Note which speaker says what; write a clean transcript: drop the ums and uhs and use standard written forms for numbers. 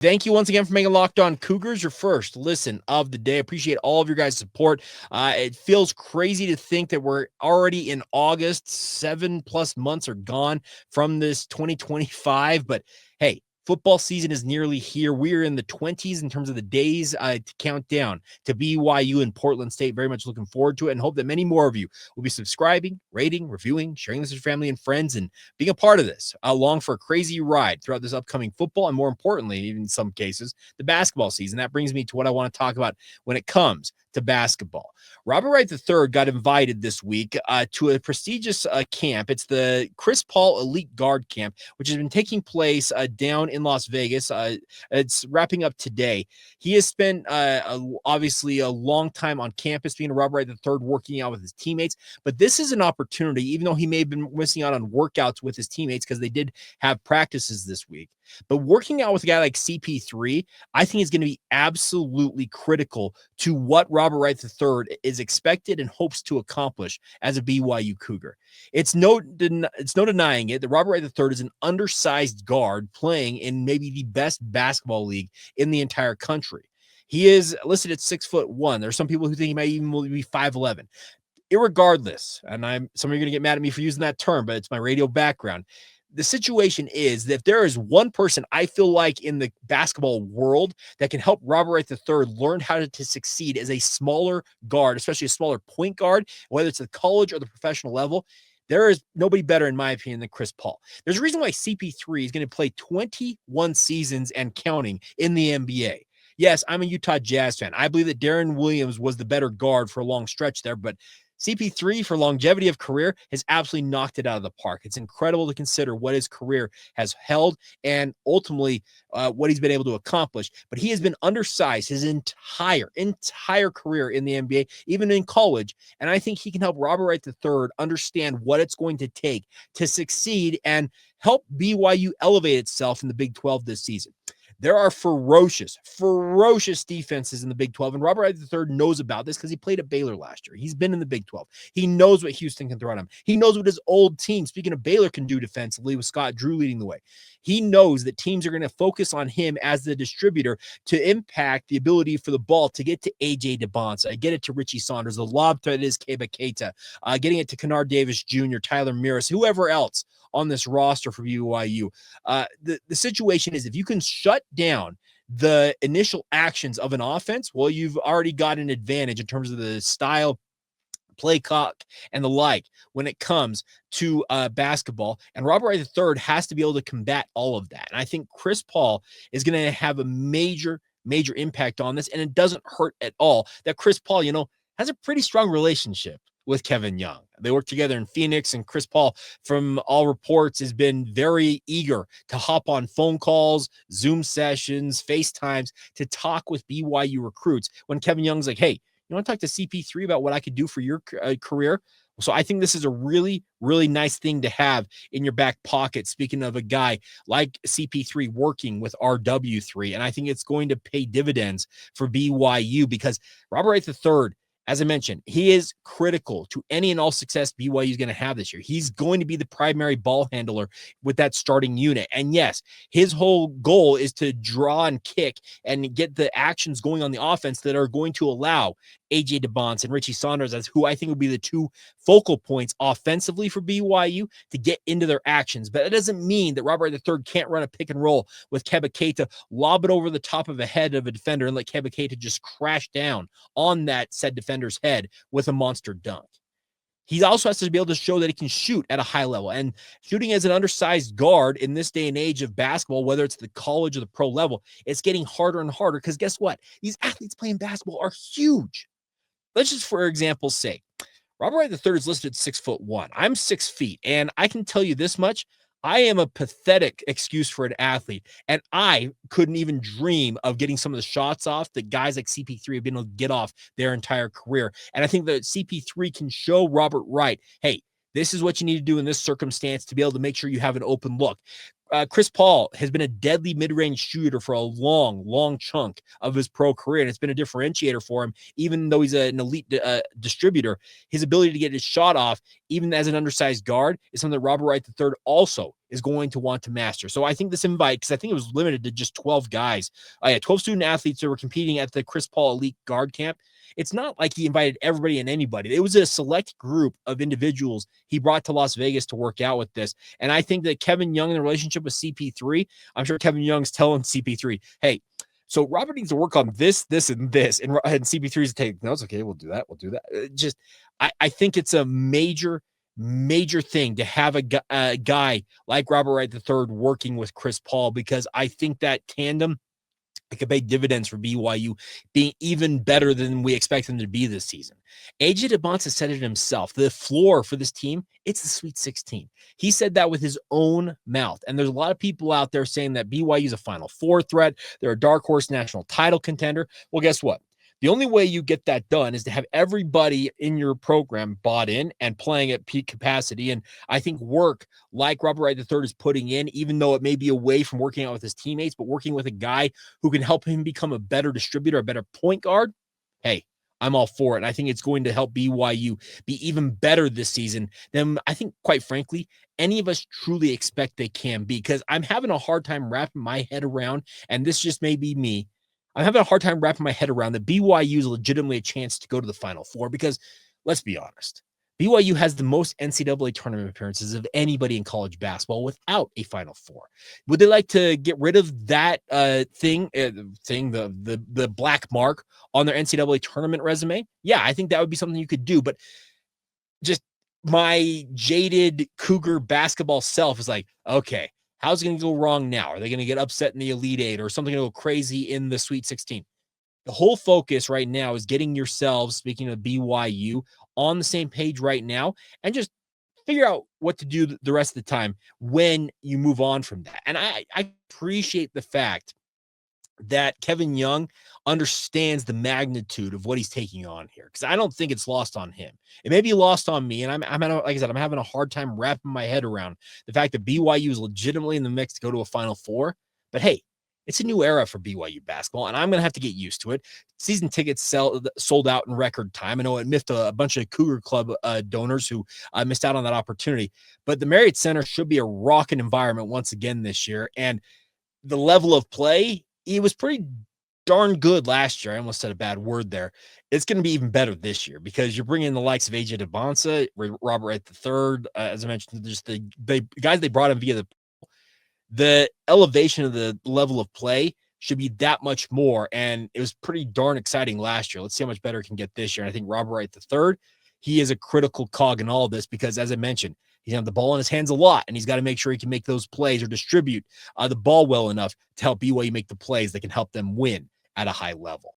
Speaker 1: Thank you once again for making Locked On Cougars your first listen of the day. Appreciate all of your guys' support. It feels crazy to think that we're already in August. 7+ months are gone from this 2025. But hey, football season is nearly here. We are in the 20s in terms of the days to count down to BYU in Portland State. Very much looking forward to it and hope that many more of you will be subscribing, rating, reviewing, sharing this with your family and friends, and being a part of this along for a crazy ride throughout this upcoming football and, more importantly, even in some cases, the basketball season. That brings me to what I want to talk about when it comes to basketball. Robert Wright III got invited this week to a prestigious camp. It's the Chris Paul Elite Guard Camp, which has been taking place down in Las Vegas. It's wrapping up today. He has spent obviously a long time on campus being a Robert Wright III, working out with his teammates. But this is an opportunity, even though he may have been missing out on workouts with his teammates because they did have practices this week. But working out with a guy like CP3, I think is going to be absolutely critical to what Robert Wright III is expected and hopes to accomplish as a BYU Cougar. It's no denying it that Robert Wright III is an undersized guard playing in maybe the best basketball league in the entire country. He is listed at 6'1". There's some people who think he might even be 5'11". Irregardless, and some of you are going to get mad at me for using that term, but it's my radio background. The situation is that if there is one person I feel like in the basketball world that can help Robert Wright III learn how to succeed as a smaller guard, especially a smaller point guard, whether it's the college or the professional level, there is nobody better, in my opinion, than Chris Paul. There's a reason why CP3 is going to play 21 seasons and counting in the NBA. Yes, I'm a Utah Jazz fan. I believe that Darren Williams was the better guard for a long stretch there, but CP3, for longevity of career, has absolutely knocked it out of the park. It's incredible to consider what his career has held and ultimately what he's been able to accomplish. But he has been undersized his entire career in the NBA, even in college. And I think he can help Robert Wright III understand what it's going to take to succeed and help BYU elevate itself in the Big 12 this season. There are ferocious defenses in the Big 12, and Robert Wright III knows about this because he played at Baylor last year. He's been in the Big 12. He knows what Houston can throw at him. He knows what his old team, speaking of Baylor, can do defensively with Scott Drew leading the way. He knows that teams are going to focus on him as the distributor to impact the ability for the ball to get to AJ Dybantsa, get it to Richie Saunders, the lob threat is Keba Keita, getting it to Kennard Davis Jr., Tyler Miras, whoever else on this roster for BYU. The situation is if you can shut down the initial actions of an offense, well, you've already got an advantage in terms of the style, play clock, and the like when it comes to basketball. And Robert Wright III has to be able to combat all of that. And I think Chris Paul is going to have a major impact on this. And it doesn't hurt at all that Chris Paul, has a pretty strong relationship with Kevin Young. They work together in Phoenix, and Chris Paul, from all reports, has been very eager to hop on phone calls, Zoom sessions, FaceTimes to talk with BYU recruits when Kevin Young's like, hey, you want to talk to CP3 about what I could do for your career? So I think this is a really nice thing to have in your back pocket. Speaking of a guy like CP3 working with RW3, and I think it's going to pay dividends for BYU because Robert Wright III, as I mentioned, he is critical to any and all success BYU is going to have this year. He's going to be the primary ball handler with that starting unit. And yes, his whole goal is to draw and kick and get the actions going on the offense that are going to allow AJ Dybantsa and Richie Saunders, as who I think will be the two focal points offensively for BYU to get into their actions. But it doesn't mean that Robert III can't run a pick and roll with Keba Keita, lob it over the top of the head of a defender, and let Keba Keita just crash down on that said defender's head with a monster dunk. He also has to be able to show that he can shoot at a high level. And shooting as an undersized guard in this day and age of basketball, whether it's the college or the pro level, it's getting harder and harder because guess what? These athletes playing basketball are huge. Let's just, for example's sake, Robert Wright III is listed at 6'1". I'm 6 feet, and I can tell you this much. I am a pathetic excuse for an athlete, and I couldn't even dream of getting some of the shots off that guys like CP3 have been able to get off their entire career. And I think that CP3 can show Robert Wright, hey, this is what you need to do in this circumstance to be able to make sure you have an open look. Chris Paul has been a deadly mid-range shooter for a long chunk of his pro career, and it's been a differentiator for him. Even though he's an elite distributor, his ability to get his shot off, even as an undersized guard, is something that Robert Wright III also is going to want to master. So I think this invite, because I think it was limited to just 12 guys, 12 student athletes that were competing at the Chris Paul Elite Guard Camp. It's not like he invited everybody and anybody. It was a select group of individuals he brought to Las Vegas to work out with this. And I think that Kevin Young, in the relationship with CP3, I'm sure Kevin Young's telling CP3, hey, so Robert needs to work on this, and this. And CP3's take notes. Okay, we'll do that. We'll do that. I think it's a major thing to have a guy like Robert Wright III working with Chris Paul, because I think that tandem, it could pay dividends for BYU being even better than we expect them to be this season. AJ Dybantsa said it himself. The floor for this team, it's the Sweet 16. He said that with his own mouth. And there's a lot of people out there saying that BYU is a Final Four threat. They're a dark horse national title contender. Well, guess what? The only way you get that done is to have everybody in your program bought in and playing at peak capacity. And I think work like Robert Wright III is putting in, even though it may be away from working out with his teammates, but working with a guy who can help him become a better distributor, a better point guard. Hey, I'm all for it. And I think it's going to help BYU be even better this season than I think, quite frankly, any of us truly expect they can be, because I'm having a hard time wrapping my head around, and this just may be me, I'm having a hard time wrapping my head around that BYU is legitimately a chance to go to the Final Four, because let's be honest, BYU has the most NCAA tournament appearances of anybody in college basketball without a Final Four. Would they like to get rid of that the black mark on their NCAA tournament resume? Yeah, I think that would be something you could do, but just my jaded Cougar basketball self is like, okay, how's it going to go wrong now? Are they going to get upset in the Elite Eight, or something going to go crazy in the Sweet 16? The whole focus right now is getting yourselves, speaking of BYU, on the same page right now, and just figure out what to do the rest of the time when you move on from that. And I appreciate the fact that Kevin Young understands the magnitude of what he's taking on here, because I don't think it's lost on him. It may be lost on me, and I'm like I said, I'm having a hard time wrapping my head around the fact that BYU is legitimately in the mix to go to a Final Four. But hey, it's a new era for BYU basketball, and I'm going to have to get used to it. Season tickets sold out in record time. I know it miffed a bunch of Cougar Club donors who missed out on that opportunity, but the Marriott Center should be a rocking environment once again this year. And the level of play, it was pretty darn good last year. I almost said a bad word there. It's going to be even better this year, because you're bringing the likes of AJ Dybantsa, Robert Wright III, as I mentioned, just the guys they brought in via the elevation of the level of play should be that much more. And it was pretty darn exciting last year. Let's see how much better it can get this year. And I think Robert Wright III, he is a critical cog in all of this, because as I mentioned, he's got the ball in his hands a lot, and he's got to make sure he can make those plays or distribute the ball well enough to help BYU make the plays that can help them win at a high level.